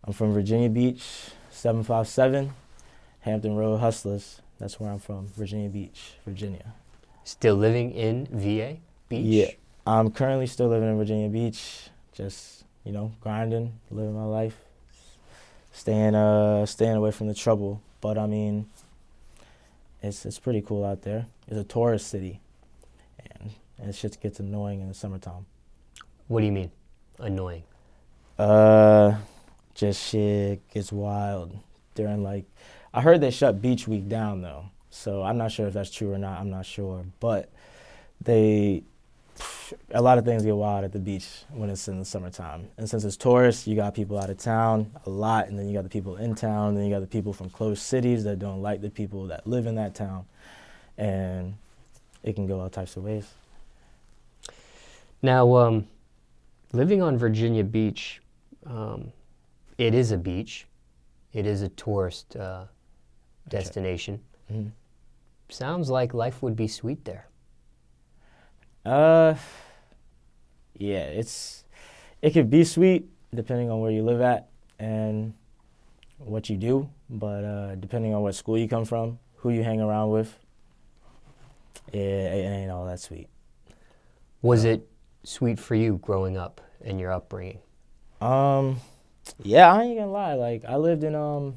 I'm from Virginia Beach, 757, Hampton Road Hustlers. That's where I'm from, Virginia Beach, Virginia. Still living in VA Beach? Yeah, I'm currently still living in Virginia Beach, just, grinding, living my life, staying away from the trouble. But I mean, it's pretty cool out there. It's a tourist city, and shit gets annoying in the summertime. What do you mean, annoying? Just shit gets wild during I heard they shut Beach Week down though, so I'm not sure if that's true or not. I'm not sure, but a lot of things get wild at the beach when it's in the summertime. And since it's tourists, you got people out of town a lot, and then you got the people in town, and then you got the people from close cities that don't like the people that live in that town, and it can go all types of ways. Now, living on Virginia Beach, it is a beach. It is a tourist destination. Mm-hmm. Sounds like life would be sweet there. Yeah, it could be sweet depending on where you live at and what you do, but depending on what school you come from, who you hang around with, it ain't all that sweet. Was it sweet for you growing up and your upbringing? Yeah, I ain't gonna lie. I lived in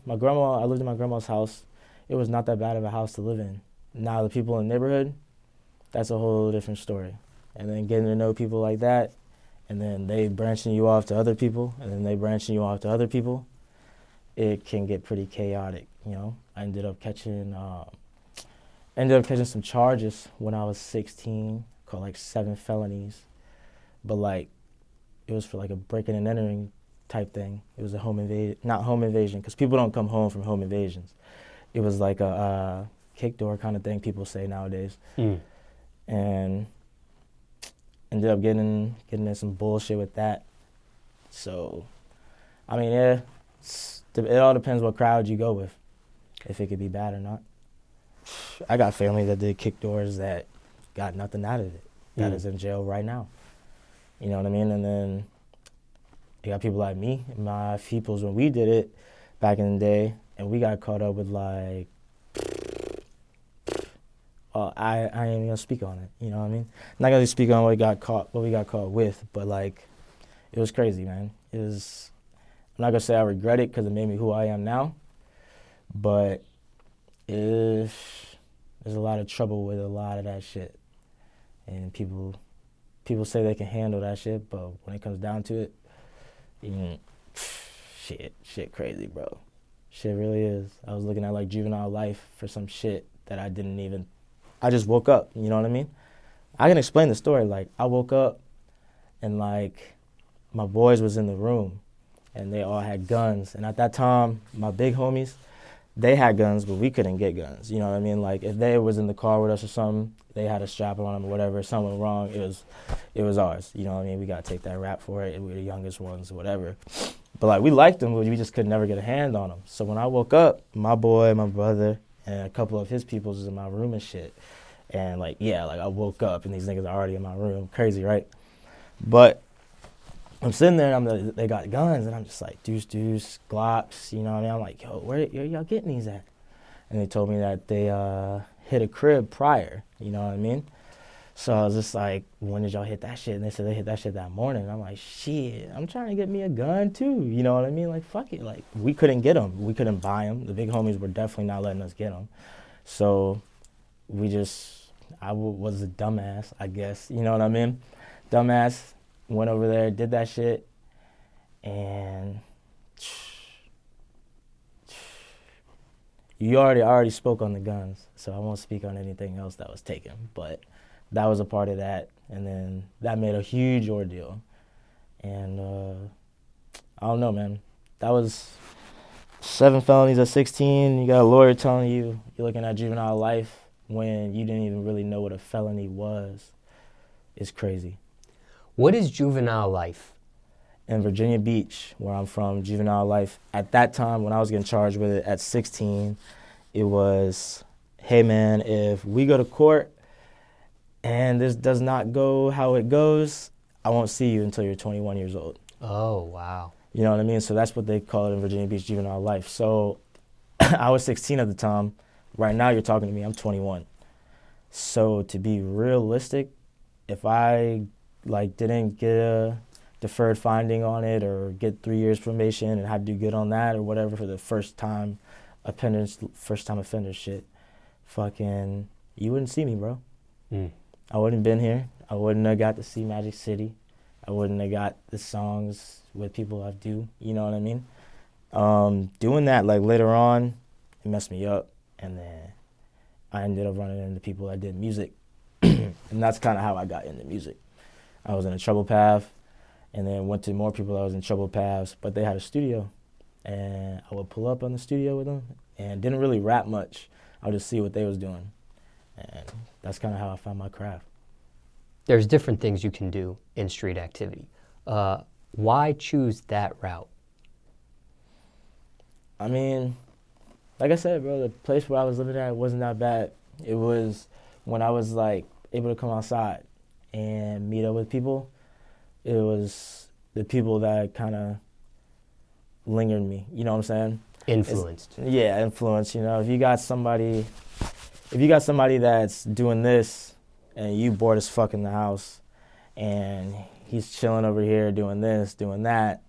my grandma's house. It was not that bad of a house to live in. Now the people in the neighborhood, that's a whole different story. And then getting to know people like that, and then they branching you off to other people, and then they branching you off to other people, it can get pretty chaotic, I ended up catching some charges when I was 16, called 7 felonies. But it was for a breaking and entering type thing. It was not home invasion, because people don't come home from home invasions. It was a kick door kind of thing people say nowadays. And ended up getting in some bullshit with that. So, I mean, yeah, it all depends what crowd you go with, if it could be bad or not. I got family that did kick doors that got nothing out of it, that is in jail right now. You know what I mean? And then you got people like me, my peoples, when we did it back in the day, and we got caught up with I ain't even gonna speak on it. You know what I mean? I'm not gonna speak on what we got caught with, but it was crazy, man. I'm not gonna say I regret it because it made me who I am now, but there's a lot of trouble with a lot of that shit, and people say they can handle that shit, but when it comes down to it, shit crazy, bro. Shit really is. I was looking at Juvenile life for some shit that I just woke up, you know what I mean? I can explain the story. I woke up and my boys was in the room and they all had guns. And at that time, my big homies, they had guns, but we couldn't get guns. You know what I mean? If they was in the car with us or something, they had a strap on them or whatever, something went wrong, it was ours. You know what I mean? We got to take that rap for it, and we were the youngest ones or whatever. But we liked them, but we just could never get a hand on them. So when I woke up, my boy, my brother, and a couple of his people was in my room and shit. And I woke up and these niggas are already in my room. Crazy, right? But I'm sitting there and they got guns and I'm just deuce, Glocks, you know what I mean? I'm like, yo, where y'all getting these at? And they told me that they hit a crib prior, you know what I mean? So I was just like, when did y'all hit that shit? And they said they hit that shit that morning. And I'm like, shit, I'm trying to get me a gun too. You know what I mean? Fuck it. We couldn't get them. We couldn't buy them. The big homies were definitely not letting us get them. So I was a dumbass, I guess. You know what I mean? Dumbass, went over there, did that shit. And you already spoke on the guns, so I won't speak on anything else that was taken. But that was a part of that, and then that made a huge ordeal. And I don't know, man. That was 7 felonies at 16. You got a lawyer telling you you're looking at juvenile life when you didn't even really know what a felony was. It's crazy. What is juvenile life? In Virginia Beach, where I'm from, juvenile life, at that time when I was getting charged with it at 16, it was, hey man, if we go to court and this does not go how it goes, I won't see you until you're 21 years old. Oh, wow. You know what I mean? So that's what they call it in Virginia Beach, juvenile life. So I was 16 at the time. Right now you're talking to me, I'm 21. So to be realistic, if I like didn't get a deferred finding on it or get 3 years probation and had to do good on that or whatever for the first time offender shit, fucking, you wouldn't see me, bro. I wouldn't have been here. I wouldn't have got to see Magic City. I wouldn't have got the songs with people I do, you know what I mean? Doing that, like, later on, it messed me up, and then I ended up running into people that did music, and that's kind of how I got into music. I was in a trouble path, and then went to more people that was in trouble paths, but they had a studio, and I would pull up on the studio with them, and didn't really rap much. I would just see what they was doing, and that's kind of how I found my craft. There's different things you can do in street activity. Why choose that route? I mean, like I said, bro, the place where I was living at wasn't that bad. It was when I was, like, able to come outside and meet up with people, it was the people that kind of lingered me, you know what I'm saying? Influenced. Yeah, influence, you know. If you got somebody that's doing this and you bored as fuck in the house and he's chilling over here doing this, doing that,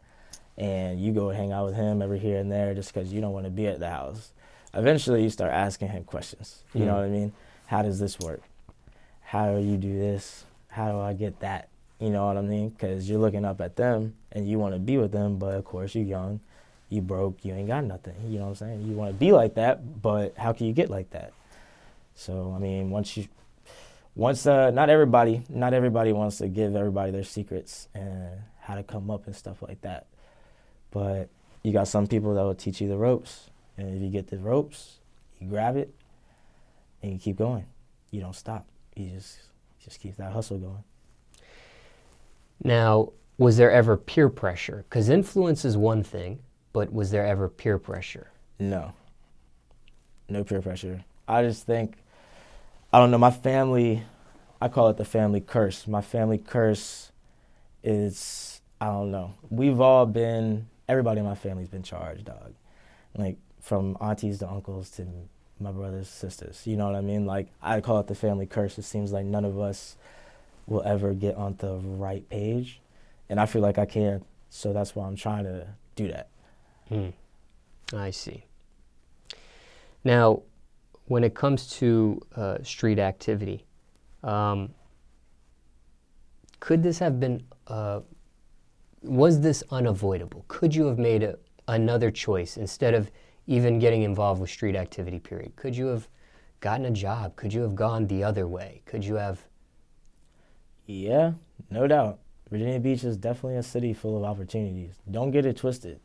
and you go hang out with him every here and there just because you don't want to be at the house, eventually you start asking him questions. You know what I mean? How does this work? How do you do this? How do I get that? You know what I mean? Because you're looking up at them and you want to be with them, but of course you're young, you broke, you ain't got nothing. You know what I'm saying? You want to be like that, but how can you get like that? So, I mean, not everybody wants to give everybody their secrets and how to come up and stuff like that. But you got some people that will teach you the ropes. And if you get the ropes, you grab it and you keep going. You don't stop. You just keep that hustle going. Now, was there ever peer pressure? Because influence is one thing, but was there ever peer pressure? No. No peer pressure. I just think, I don't know, my family, I call it the family curse. My family curse is, I don't know. Everybody in my family's been charged, dog. Like, from aunties to uncles to my brothers, sisters. You know what I mean? Like, I call it the family curse. It seems like none of us will ever get on the right page. And I feel like I can. So that's why I'm trying to do that. I see. Now, when it comes to street activity, could this have been, was this unavoidable? Could you have made another choice instead of even getting involved with street activity, period? Could you have gotten a job? Could you have gone the other way? Could you have? Yeah, no doubt. Virginia Beach is definitely a city full of opportunities. Don't get it twisted.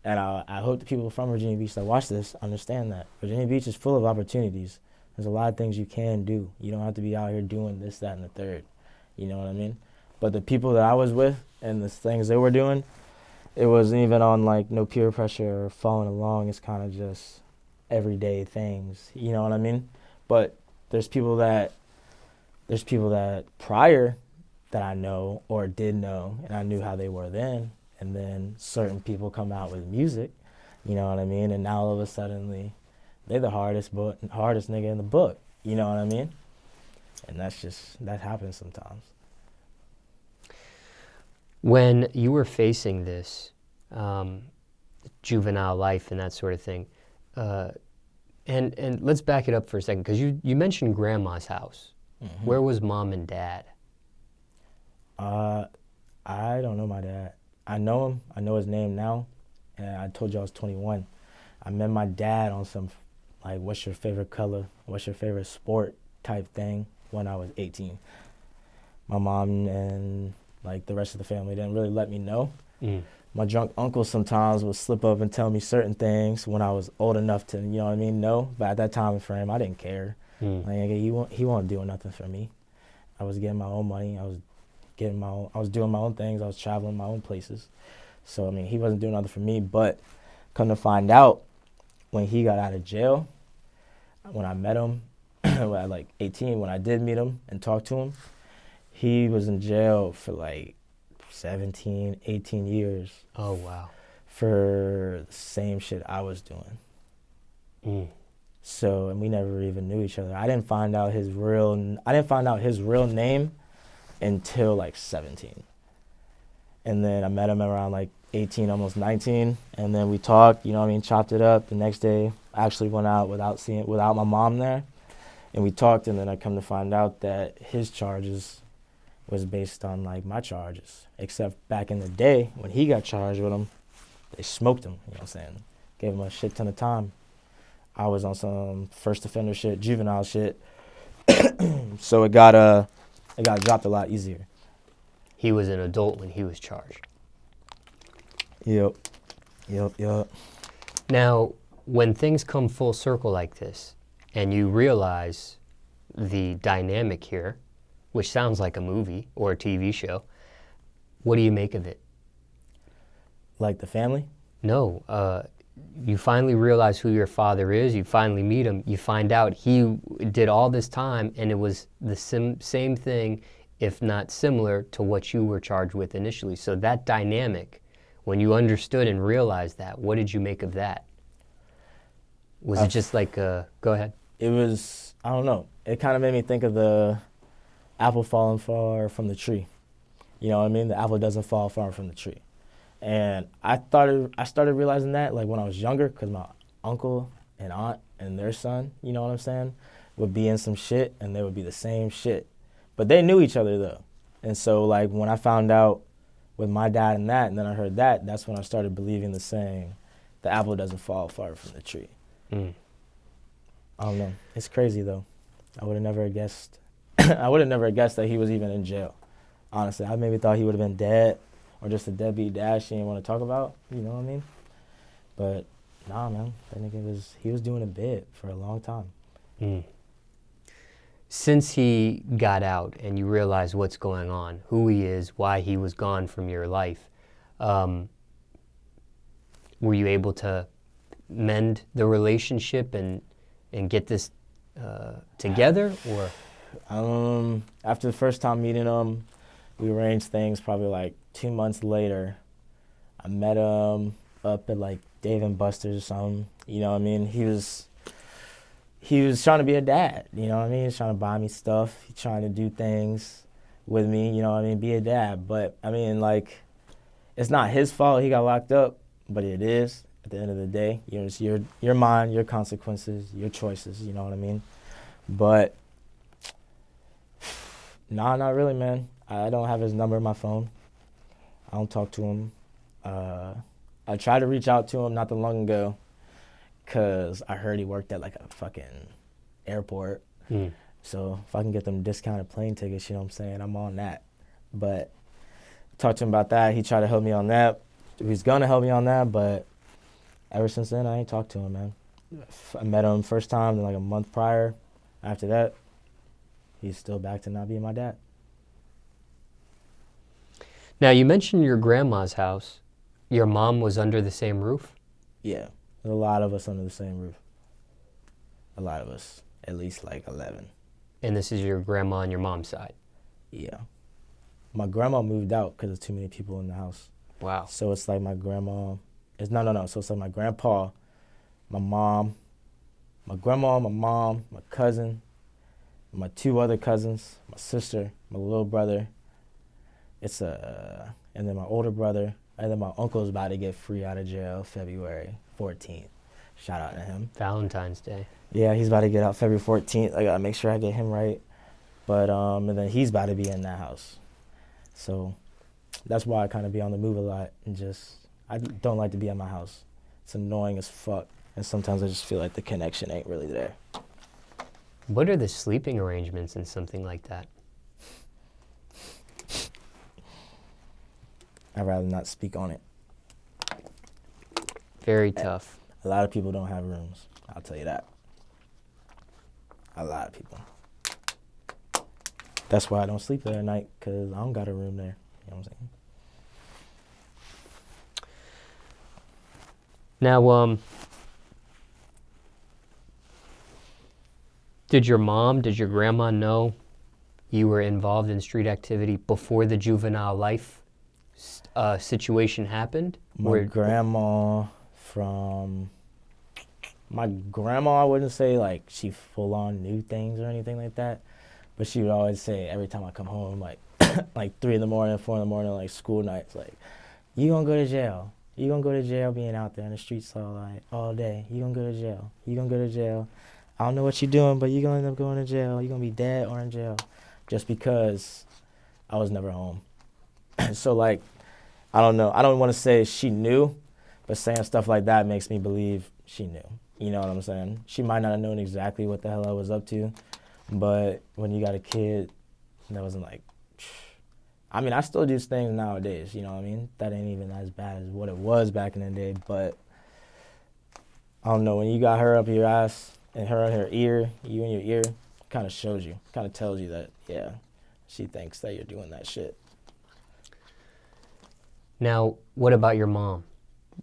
And I hope the people from Virginia Beach that watch this understand that. Virginia Beach is full of opportunities. There's a lot of things you can do. You don't have to be out here doing this, that, and the third. You know what I mean? But the people that I was with and the things they were doing, it wasn't even on, like, no peer pressure or following along. It's kind of just everyday things. You know what I mean? But there's people that prior that I know or did know, and I knew how they were then, and then certain people come out with music, you know what I mean? And now all of a sudden they're the hardest nigga in the book, you know what I mean? And that happens sometimes. When you were facing this juvenile life and that sort of thing, and let's back it up for a second, because you mentioned grandma's house. Mm-hmm. Where was mom and dad? I don't know my dad. I know him. I know his name now. And I told you I was 21. I met my dad on some, like, what's your favorite color? What's your favorite sport type thing when I was 18. My mom and, like, the rest of the family didn't really let me know. My drunk uncle sometimes would slip up and tell me certain things when I was old enough to, you know what I mean, know. But at that time frame, I didn't care. Like, he wasn't doing nothing for me. I was getting my own money. I was doing my own things. I was traveling my own places. So, I mean, he wasn't doing nothing for me. But come to find out, when he got out of jail, when I met him, at like 18, when I did meet him and talk to him, he was in jail for like 17, 18 years. Oh, wow. for the same shit I was doing. So, and we never even knew each other. I didn't find out his real name until like 17. And then I met him around like 18, almost 19. And then we talked, you know what I mean, chopped it up. The next day, I actually went out without my mom there. And we talked, and then I come to find out that his charges was based on like my charges. Except back in the day, when he got charged with them, they smoked him, you know what I'm saying? Gave him a shit ton of time. I was on some first offender shit, juvenile shit. So it got dropped a lot easier. He was an adult when he was charged. Yep. Now, when things come full circle like this, and you realize the dynamic here, which sounds like a movie or a TV show, what do you make of it? Like the family? No. You finally realize who your father is. You finally meet him. You find out he did all this time, and it was the same thing, if not similar, to what you were charged with initially. So that dynamic, when you understood and realized that, what did you make of that? Was it just like, go ahead. It was, I don't know. It kind of made me think of the apple falling far from the tree. You know what I mean? The apple doesn't fall far from the tree. And I started realizing that like when I was younger, because my uncle and aunt and their son, you know what I'm saying, would be in some shit, and they would be the same shit. But they knew each other though. And so like when I found out with my dad and that, and then I heard that, that's when I started believing the saying, the apple doesn't fall far from the tree. I don't know. It's crazy though. I would have never guessed. I would have never guessed that he was even in jail. Honestly, I maybe thought he would have been dead, or just a deadbeat dad she didn't want to talk about. You know what I mean? But nah, man. That nigga he was doing a bit for a long time. Since he got out and you realized what's going on, who he is, why he was gone from your life, were you able to mend the relationship and get this together, or? After the first time meeting him, we arranged things. Probably like 2 months later, I met him up at like Dave & Buster's or something. You know what I mean? He was trying to be a dad. You know what I mean? He's trying to buy me stuff. He's trying to do things with me. You know what I mean? Be a dad. But I mean, like, it's not his fault he got locked up, but it is at the end of the day. You know, it's your mind, your consequences, your choices. You know what I mean? But nah, not really, man. I don't have his number in my phone. I don't talk to him. I tried to reach out to him not that long ago because I heard he worked at like a fucking airport. So if I can get them discounted plane tickets, you know what I'm saying, I'm on that. But talked to him about that. He tried to help me on that. He's going to help me on that, but ever since then, I ain't talked to him, man. I met him first time, then like a month prior. After that, he's still back to not being my dad. Now, you mentioned your grandma's house. Your mom was under the same roof? Yeah, there's a lot of us under the same roof. A lot of us, at least like 11. And this is your grandma on your mom's side? Yeah. My grandma moved out because there's too many people in the house. Wow. So it's like my grandma, So it's like my grandpa, my mom, my grandma, my mom, my cousin, my 2 other cousins, my sister, my little brother. And then my older brother, and then my uncle's about to get free out of jail February 14th. Shout out to him. Valentine's Day. Yeah, he's about to get out February 14th. I gotta make sure I get him right. But and then he's about to be in that house. So that's why I kind of be on the move a lot, and I don't like to be at my house. It's annoying as fuck, and sometimes I just feel like the connection ain't really there. What are the sleeping arrangements in something like that? I'd rather not speak on it. Very tough. A lot of people don't have rooms. I'll tell you that. A lot of people. That's why I don't sleep there at night, because I don't got a room there. You know what I'm saying? Now, did your grandma know you were involved in street activity before the juvenile life situation happened? My grandma, I wouldn't say like she full on knew things or anything like that, but she would always say every time I come home, like like 3 in the morning, 4 in the morning, like school nights, like, you gonna go to jail. You gonna go to jail being out there in the streets all day. You gonna go to jail. You gonna go to jail. I don't know what you're doing, but you're gonna end up going to jail. You're gonna be dead or in jail, just because I was never home. So like, I don't know. I don't want to say she knew, but saying stuff like that makes me believe she knew. You know what I'm saying? She might not have known exactly what the hell I was up to, but when you got a kid that wasn't like, I mean, I still do things nowadays, you know what I mean? That ain't even as bad as what it was back in the day, but I don't know, when you got her up your ass and her in her ear, you in your ear, kind of shows you, kind of tells you that, yeah, she thinks that you're doing that shit. Now, what about your mom?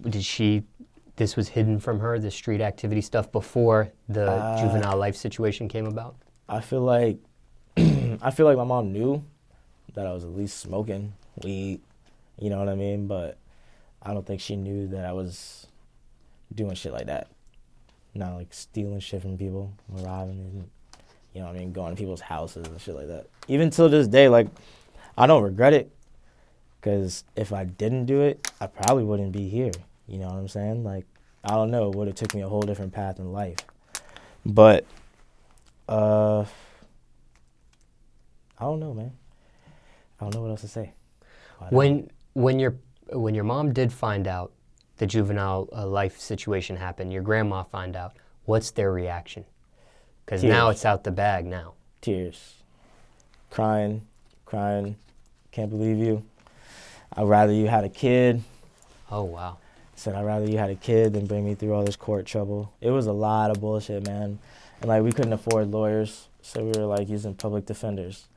This was hidden from her, the street activity stuff, before the juvenile life situation came about? I feel like my mom knew that I was at least smoking weed, you know what I mean? But I don't think she knew that I was doing shit like that. Not like stealing shit from people, robbing and, you know what I mean, going to people's houses and shit like that. Even till this day, like, I don't regret it, because if I didn't do it, I probably wouldn't be here. You know what I'm saying? Like, I don't know, it would have took me a whole different path in life. But, I don't know, man. I don't know what else to say. When your mom did find out the juvenile life situation happened, your grandma find out, what's their reaction? Because now it's out the bag now. Tears. Crying, can't believe you. I'd rather you had a kid. Oh, wow. Said, I'd rather you had a kid than bring me through all this court trouble. It was a lot of bullshit, man. And, like, we couldn't afford lawyers, so we were, like, using public defenders.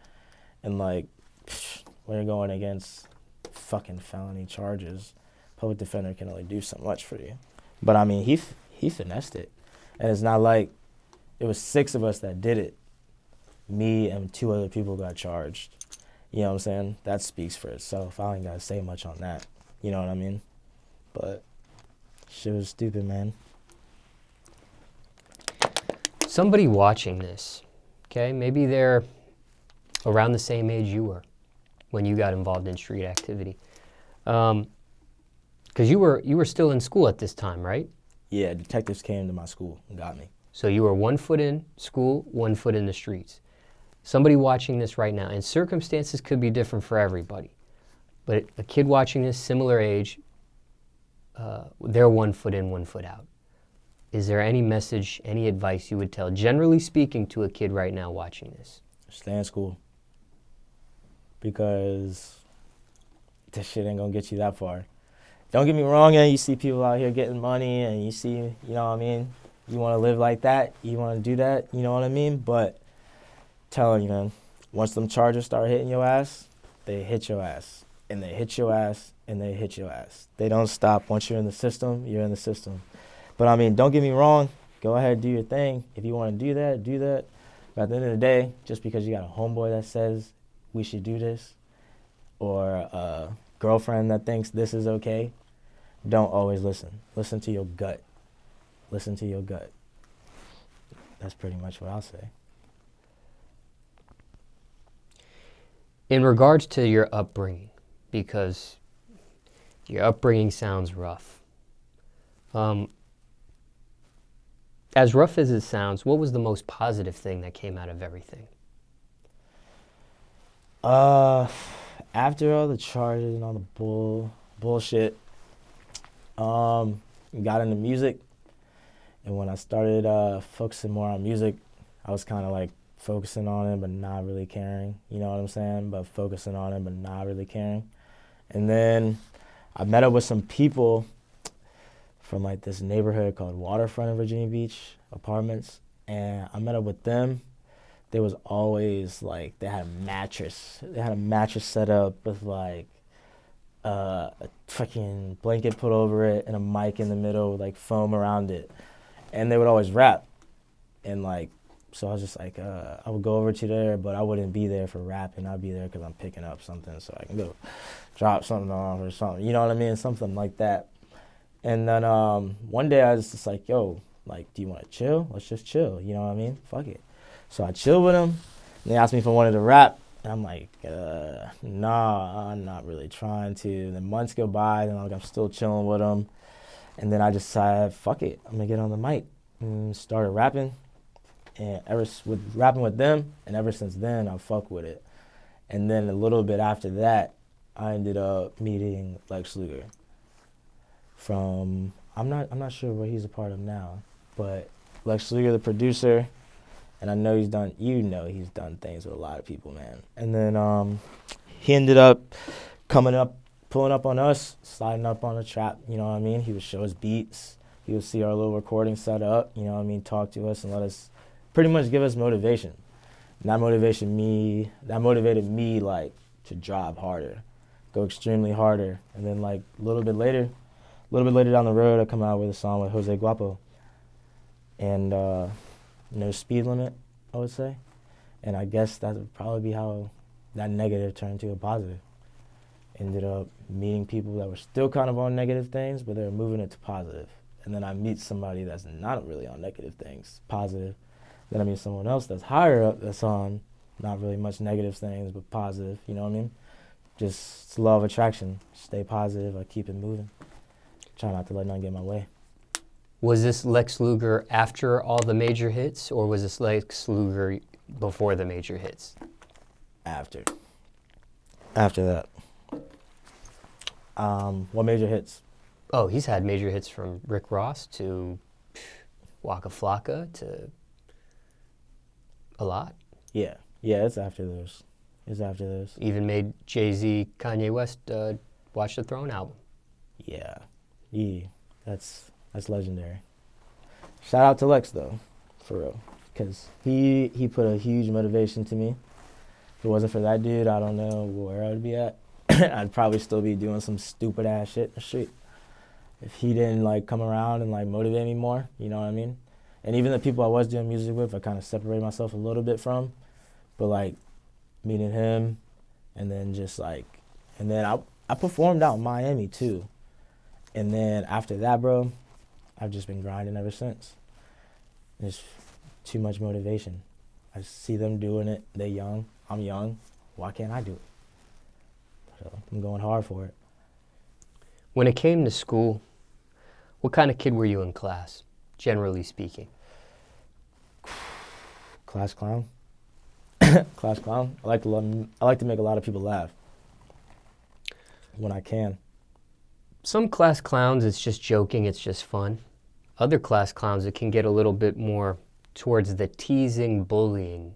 And, like, we're going against fucking felony charges. Public defender can only do so much for you. But, I mean, he finessed it. And it's not like it was 6 of us that did it. Me and 2 other people got charged. You know what I'm saying? That speaks for itself. I ain't got to say much on that. You know what I mean? But shit was stupid, man. Somebody watching this, okay, maybe they're around the same age you were when you got involved in street activity. Because you were still in school at this time, right? Yeah, detectives came to my school and got me. So you were 1 foot in school, 1 foot in the streets. Somebody watching this right now, and circumstances could be different for everybody, but a kid watching this, similar age, they're 1 foot in, 1 foot out. Is there any message, any advice you would tell, generally speaking, to a kid right now watching this? Stay in school. Because this shit ain't gonna get you that far. Don't get me wrong, and you see people out here getting money, and you see, you know what I mean? You want to live like that, you want to do that, you know what I mean? But telling you, man, once them charges start hitting your ass, they hit your ass, and they hit your ass, and they hit your ass. They don't stop. Once you're in the system, you're in the system. But, I mean, don't get me wrong. Go ahead, do your thing. If you want to do that, do that. But at the end of the day, just because you got a homeboy that says we should do this, or a girlfriend that thinks this is okay, don't always listen. Listen to your gut. Listen to your gut. That's pretty much what I'll say. In regards to your upbringing, because your upbringing sounds rough. As rough as it sounds, what was the most positive thing that came out of everything? After all the charges and all the bullshit, got into music. And when I started focusing more on music, I was kind of like focusing on it but not really caring. You know what I'm saying? But focusing on it but not really caring. And then I met up with some people from like this neighborhood called Waterfront in Virginia Beach Apartments. And I met up with them. They was always like, they had a mattress. They had a mattress set up with like a fucking blanket put over it and a mic in the middle with like foam around it. And they would always rap. And like, So I was just like, I would go over to there, but I wouldn't be there for rapping. I'd be there because I'm picking up something so I can go drop something off or something. You know what I mean? Something like that. And then one day I was just like, yo, like, do you want to chill? Let's just chill. You know what I mean? Fuck it. So I chilled with him. And they asked me if I wanted to rap. And I'm like, nah, I'm not really trying to. And then months go by, and like I'm still chilling with him. And then I just decided, fuck it, I'm going to get on the mic. And started rapping. And rapping with them, and ever since then, I fuck with it. And then a little bit after that, I ended up meeting Lex Luger. I'm not sure what he's a part of now, but Lex Luger, the producer, and I know he's done things with a lot of people, man. And then he ended up pulling up on us, sliding up on the trap, you know what I mean? He would show us beats. He would see our little recording set up, you know what I mean, talk to us and let us pretty much give us motivation. And that motivated me like to drive harder, go extremely harder. And then like a little bit later down the road, I come out with a song with Jose Guapo. And no speed limit, I would say. And I guess that would probably be how that negative turned to a positive. Ended up meeting people that were still kind of on negative things, but they were moving it to positive. And then I meet somebody that's not really on negative things, positive. Then I meet someone else that's higher up that's on not really much negative things, but positive, you know what I mean? Just it's law of attraction. Stay positive, I keep it moving. Try not to let nothing get in my way. Was this Lex Luger after all the major hits, or was this Lex Luger before the major hits? After that. What major hits? Oh, he's had major hits from Rick Ross to Waka Flocka to a lot. Yeah, it's after those. Even made Jay-Z, Kanye West Watch the Throne album. Yeah, that's legendary. Shout out to Lex though, for real, because he put a huge motivation to me. If it wasn't for that dude, I don't know where I'd be at. I'd probably still be doing some stupid ass shit in the street. If he didn't like come around and like motivate me more, you know what I mean? And even the people I was doing music with, I kind of separated myself a little bit from. But like meeting him, and then just like, and then I performed out in Miami too. And then after that, bro, I've just been grinding ever since. There's too much motivation. I see them doing it. They're young. I'm young. Why can't I do it? So I'm going hard for it. When it came to school, what kind of kid were you in class, generally speaking? Class clown. Class clown. I like to make a lot of people laugh when I can. Some class clowns, it's just joking, it's just fun. Other class clowns, it can get a little bit more towards the teasing, bullying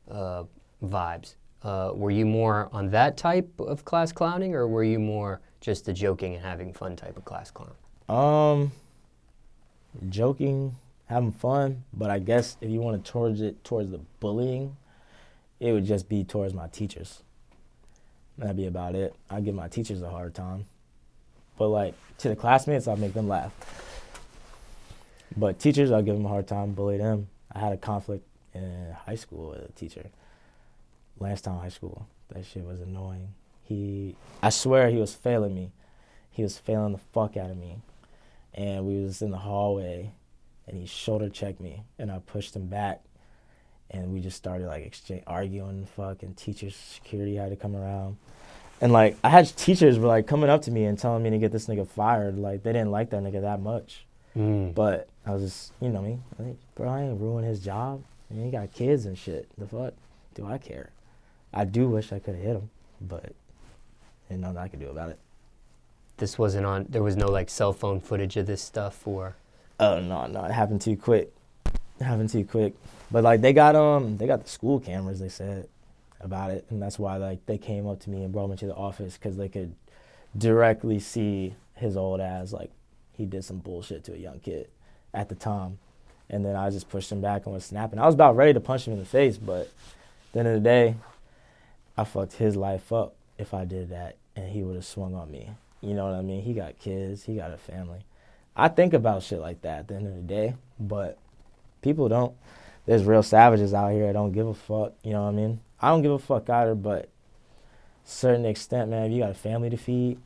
vibes. Were you more on that type of class clowning, or were you more just the joking and having fun type of class clown? Joking, having fun, but I guess if you want to towards the bullying, it would just be towards my teachers. That'd be about it. I give my teachers a hard time. But like to the classmates, I'll make them laugh. But teachers, I'll give them a hard time, bully them. I had a conflict in high school with a teacher. Lansdowne High School. That shit was annoying. I swear he was failing me. He was failing the fuck out of me. And we was in the hallway, and he shoulder checked me, and I pushed him back, and we just started like arguing, and teachers, security had to come around. And like I had teachers were like coming up to me and telling me to get this nigga fired. Like they didn't like that nigga that much. But I was just, you know me, like, bro, I ain't ruin his job. I mean, he got kids and shit. The fuck do I care? I do wish I could have hit him, but there's nothing I could do about it. This wasn't on, there was no like cell phone footage of this stuff, or? Oh, no, it happened too quick. But like they got the school cameras, they said, about it, and that's why like they came up to me and brought me to the office, because they could directly see his old ass, like he did some bullshit to a young kid at the time. And then I just pushed him back and was snapping. I was about ready to punch him in the face, but at the end of the day, I fucked his life up if I did that, and he would have swung on me. You know what I mean? He got kids, he got a family. I think about shit like that at the end of the day, but people don't. there's real savages out here that don't give a fuck. You know what I mean? I don't give a fuck either, but certain extent, man, if you got a family to feed,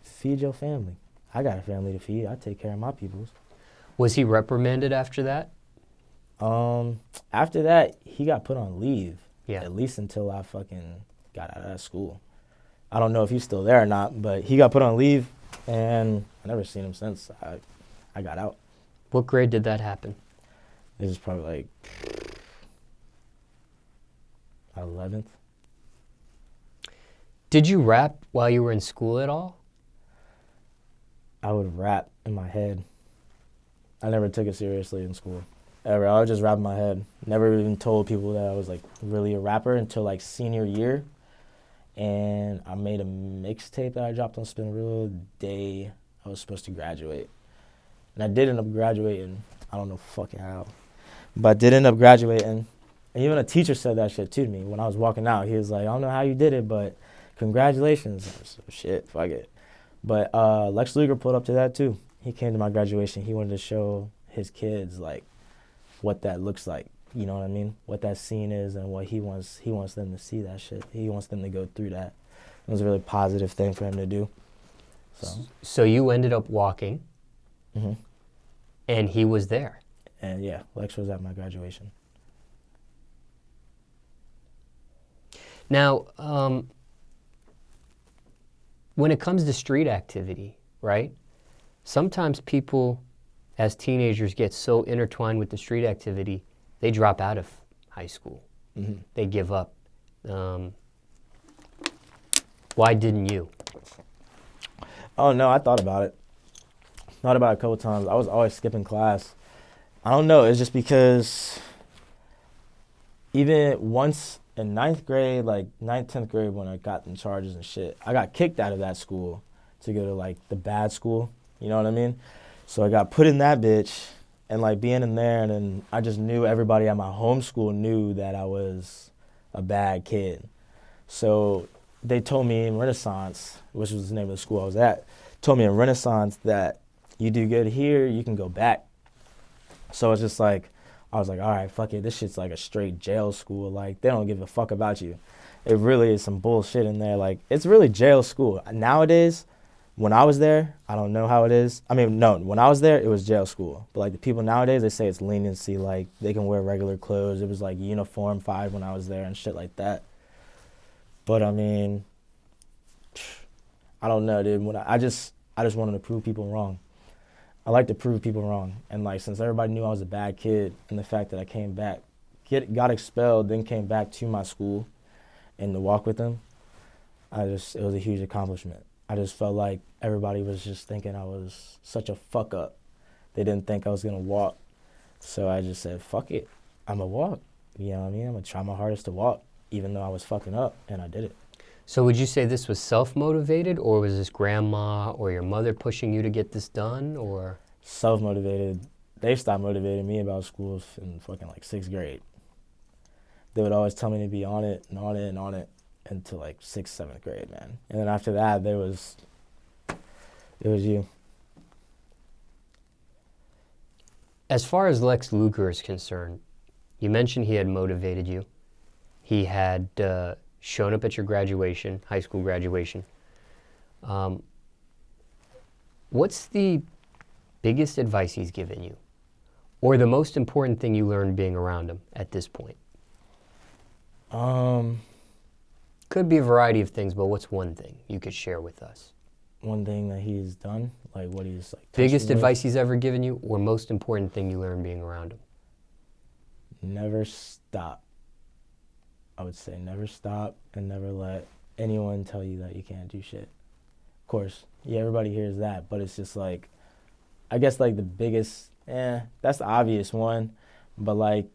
feed your family. I got a family to feed. I take care of my peoples. Was he reprimanded after that? After that, he got put on leave. Yeah. At least until I fucking got out of that school. I don't know if he's still there or not, but he got put on leave, and I never seen him since I got out. What grade did that happen? This is probably like 11th. Did you rap while you were in school at all? I would rap in my head. I never took it seriously in school, ever. I would just rap in my head. Never even told people that I was like really a rapper until like senior year. And I made a mixtape that I dropped on Spin Reel the day I was supposed to graduate. And I did end up graduating. I don't know fucking how. But I did end up graduating. And even a teacher said that shit to me when I was walking out. He was like, I don't know how you did it, but congratulations. I was like, shit, fuck it. But Lex Luger pulled up to that too. He came to my graduation. He wanted to show his kids like what that looks like. You know what I mean? What that scene is and what he wants them to see that shit. He wants them to go through that. It was a really positive thing for him to do. So you ended up walking, mm-hmm. and he was there. And yeah, Lex was at my graduation. Now, when it comes to street activity, right? Sometimes people, as teenagers, get so intertwined with the street activity, they drop out of high school. Mm-hmm. They give up. Why didn't you? Oh, no, I thought about it. Thought about it a couple times. I was always skipping class. I don't know. It's just because even once in 9th grade, like 9th, 10th grade, when I got in charges and shit, I got kicked out of that school to go to, like, the bad school. You know what I mean? So I got put in that bitch. And, like, being in there, and then I just knew everybody at my home school knew that I was a bad kid. So they told me in Renaissance, which was the name of the school I was at, told me in Renaissance that you do good here, you can go back. So it's just like, I was like, all right, fuck it. This shit's like a straight jail school. Like, they don't give a fuck about you. It really is some bullshit in there. Like, it's really jail school. Nowadays, when I was there, I don't know how it is. I mean, no, when I was there, it was jail school. But, like, the people nowadays, they say it's leniency. Like, they can wear regular clothes. It was, like, Uniform 5 when I was there and shit like that. But, I mean, I don't know, dude. I just wanted to prove people wrong. I like to prove people wrong. And, like, since everybody knew I was a bad kid, and the fact that I came back, got expelled, then came back to my school and to walk with them, it was a huge accomplishment. I just felt like everybody was just thinking I was such a fuck up. They didn't think I was going to walk. So I just said, fuck it. I'm going to walk. You know what I mean? I'm going to try my hardest to walk, even though I was fucking up, and I did it. So would you say this was self-motivated, or was this grandma or your mother pushing you to get this done, or? Self-motivated. They stopped motivating me about school in fucking like 6th grade. They would always tell me to be on it and on it and on it until like 6th, 7th grade, man. And then after that, it was you. As far as Lex Luger is concerned, you mentioned he had motivated you. He had shown up at your graduation, high school graduation. What's the biggest advice he's given you? Or the most important thing you learned being around him at this point? Could be a variety of things, but what's one thing you could share with us? One thing that he's done, like what he's like. Biggest advice he's ever given you, or most important thing you learned being around him? Never stop. I would say never stop and never let anyone tell you that you can't do shit. Of course, yeah, everybody hears that, but it's just like, I guess like the biggest, that's the obvious one, but like,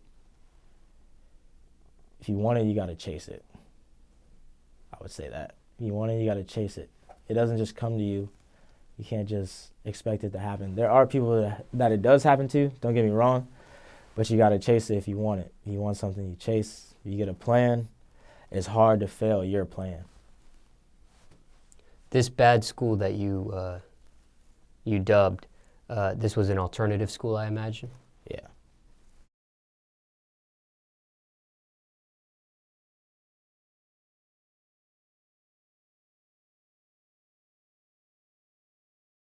if you want it, you gotta chase it. I would say that. If you want it, you gotta chase it. It doesn't just come to you. You can't just expect it to happen. There are people that it does happen to, don't get me wrong, but you gotta chase it if you want it. If you want something, you chase. If you get a plan, it's hard to fail your plan. This bad school that you dubbed, this was an alternative school, I imagine? Yeah.